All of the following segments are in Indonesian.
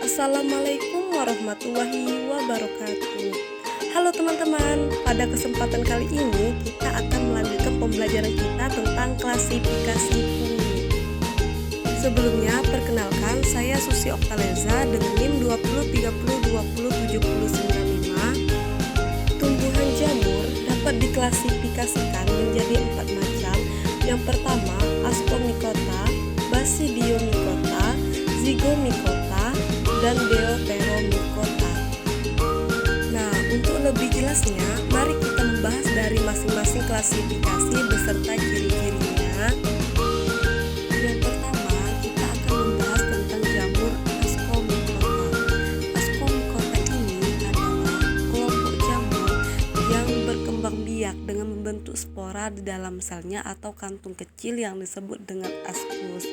Assalamualaikum warahmatullahi wabarakatuh. Halo teman-teman, pada kesempatan kali ini kita akan melanjutkan pembelajaran kita tentang klasifikasi fungi. Sebelumnya, perkenalkan saya Susi Oktaleza dengan NIM 2030207095. Tumbuhan jamur dapat diklasifikasikan menjadi 4 macam. Yang pertama, Ascomycota, Basidiomycota, Zygomycota, dan Deuteromycota. Nah, untuk lebih jelasnya, mari kita membahas dari masing-masing klasifikasi beserta ciri-cirinya. Yang pertama, kita akan membahas tentang jamur Ascomycota. Ascomycota ini adalah kelompok jamur yang berkembang biak dengan membentuk spora di dalam selnya atau kantung kecil yang disebut dengan ascus.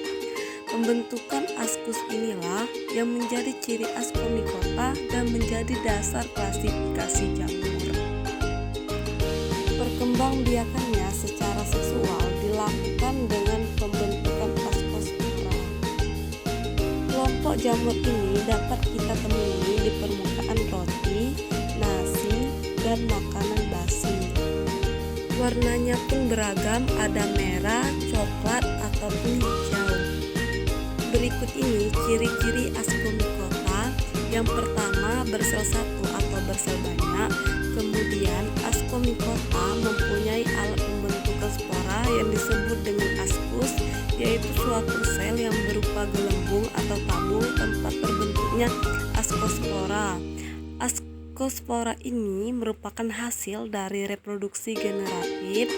Pembentukan ascus inilah yang menjadi ciri Ascomycota dan menjadi dasar klasifikasi jamur. Perkembangbiakannya secara seksual dilakukan dengan pembentukan ascospora. Kelompok jamur ini dapat kita temui di permukaan roti, nasi, dan makanan basi. Warnanya pun beragam, ada merah, coklat, ataupun hijau. Berikut ini ciri-ciri Ascomycota. Yang pertama, bersel satu atau bersel banyak. Kemudian Ascomycota mempunyai alat pembentukan spora yang disebut dengan ascus, yaitu suatu sel yang berupa gelembung atau tabung tempat terbentuknya ascospora. Ascospora ini merupakan hasil dari reproduksi generatif.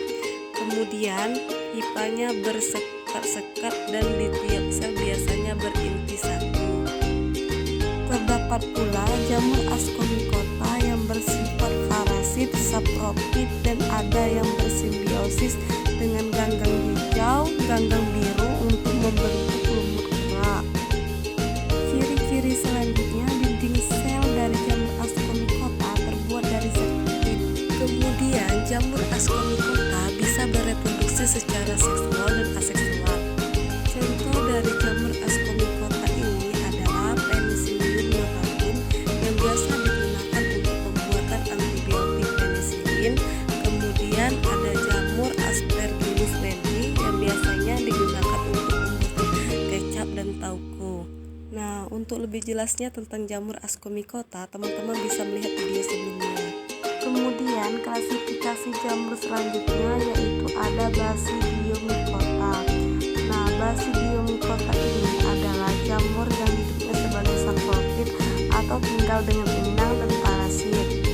Kemudian hifanya bersekat dan di tiap sel biasanya berinti satu. Terdapat pula jamur Ascomycota yang bersifat parasit, saprofit, dan ada yang bersimbiosis dengan ganggang hijau, ganggang biru untuk membentuk lumut gerak. Ciri-ciri selanjutnya, dinding sel dari jamur Ascomycota terbuat dari septit. Kemudian jamur Ascomycota bisa bereproduksi secara seksual dan aseksual. Contoh dari jamur Ascomycota ini adalah Penicillium notatum yang biasa digunakan untuk pembuatan antibiotik penisilin. Kemudian ada jamur Aspergillus wendii yang biasanya digunakan untuk pembuatan kecap dan tauco. Nah, untuk lebih jelasnya tentang jamur Ascomycota, teman-teman bisa melihat video sebelumnya. Kemudian klasifikasi jamur selanjutnya yaitu ada Basidiomycota. Nah, Basidiomycota ini adalah jamur yang hidupnya sebagai saprofit atau tinggal dengan inang dan parasit.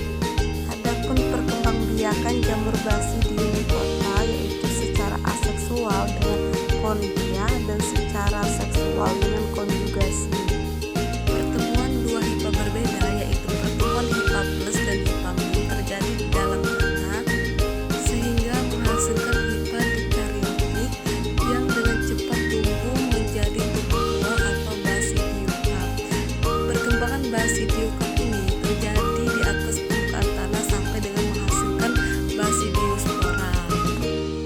Adapun perkembangbiakan jamur Basidiomycota yaitu secara aseksual dengan kondia dan secara seksual dengan konjugasi. Pertemuan dua hifa berbeda yaitu pertemuan hifa plus dan hifa min terjadi di dalam tanah sehingga menghasilkan hifa dikaryotik yang dengan cepat tumbuh menjadi tubuh buah atau basidiocap. Perkembangan basidiocap ini terjadi di atas permukaan tanah sampai dengan menghasilkan basidiospora.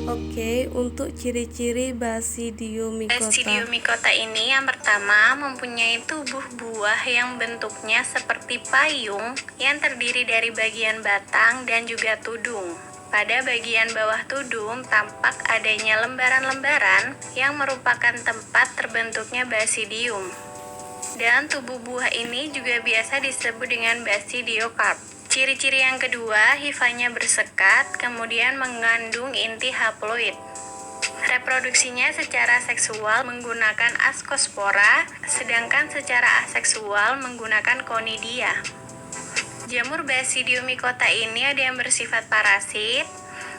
Oke, untuk ciri-ciri Basidiomycota. Basidiomycota ini yang pertama mempunyai tubuh buah yang bentuknya seperti payung yang terdiri dari bagian batang dan juga tudung. Pada bagian bawah tudung tampak adanya lembaran-lembaran yang merupakan tempat terbentuknya basidium. Dan tubuh buah ini juga biasa disebut dengan basidiokarp. Ciri-ciri yang kedua, hifanya bersekat, kemudian mengandung inti haploid. Reproduksinya secara seksual menggunakan ascospora, sedangkan secara aseksual menggunakan conidia. Jamur Basidiomycota ini ada yang bersifat parasit,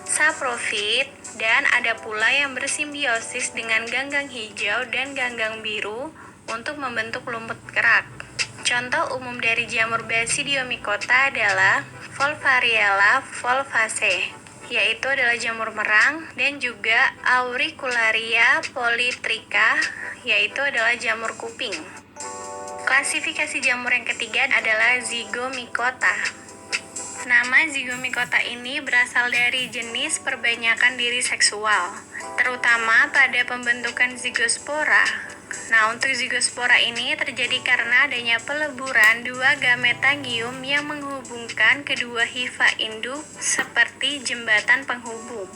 saprofit, dan ada pula yang bersimbiosis dengan ganggang hijau dan ganggang biru untuk membentuk lumut kerak. Contoh umum dari jamur Basidiomycota adalah Volvariella volvaceae, yaitu adalah jamur merang, dan juga Auricularia polytricha, yaitu adalah jamur kuping. Klasifikasi jamur yang ketiga adalah Zygomycota. Nama Zygomycota ini berasal dari jenis perbanyakan diri seksual, terutama pada pembentukan zigospora. Nah, untuk zigospora ini terjadi karena adanya peleburan dua gametagium yang menghubungkan kedua hifa induk seperti jembatan penghubung.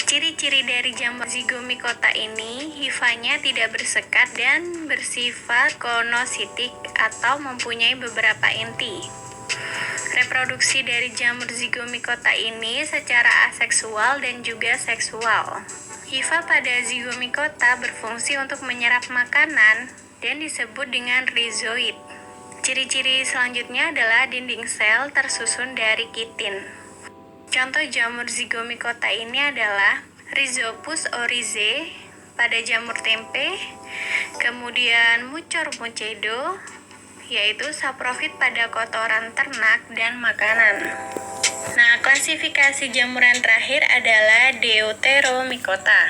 Ciri-ciri dari jamur zigomikota ini, hifanya tidak bersekat dan bersifat konositik atau mempunyai beberapa inti. Reproduksi dari jamur zigomikota ini secara aseksual dan juga seksual. Hifa pada zigomikota berfungsi untuk menyerap makanan dan disebut dengan rhizoid. Ciri-ciri selanjutnya adalah dinding sel tersusun dari kitin. Contoh jamur zigomikota ini adalah Rhizopus oryzae pada jamur tempe, kemudian Mucor mucedo, yaitu saprofit pada kotoran ternak dan makanan. Nah, klasifikasi jamur yang terakhir adalah Deuteromycota.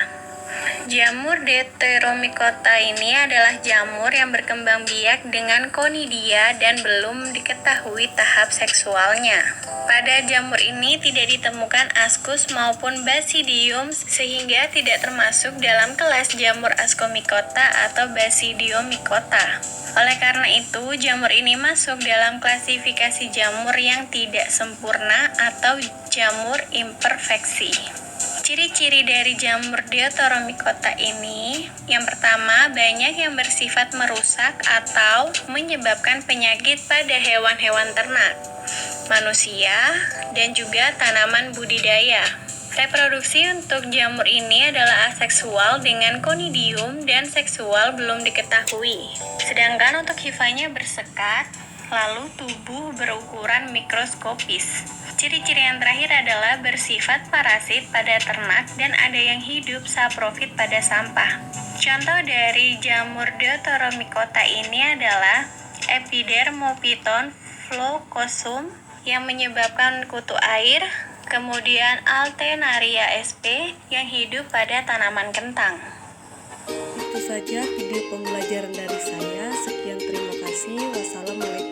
Jamur Deuteromycota ini adalah jamur yang berkembang biak dengan konidia dan belum diketahui tahap seksualnya. Pada jamur ini tidak ditemukan ascus maupun basidium sehingga tidak termasuk dalam kelas jamur Ascomycota atau Basidiomycota. Oleh karena itu, jamur ini masuk dalam klasifikasi jamur yang tidak sempurna atau jamur imperfeksi. Ciri-ciri dari jamur Deuteromycota ini, yang pertama, banyak yang bersifat merusak atau menyebabkan penyakit pada hewan-hewan ternak, manusia, dan juga tanaman budidaya. Reproduksi untuk jamur ini adalah aseksual dengan konidium dan seksual belum diketahui. Sedangkan untuk hifanya bersekat, lalu tubuh berukuran mikroskopis. Ciri-ciri yang terakhir adalah bersifat parasit pada ternak dan ada yang hidup saprofit pada sampah. Contoh dari jamur Deuteromycota ini adalah Epidermophyton floocosum yang menyebabkan kutu air, kemudian Altenaria sp yang hidup pada tanaman kentang. Itu saja video pembelajaran dari saya. Sekian, terima kasih. Wassalamualaikum.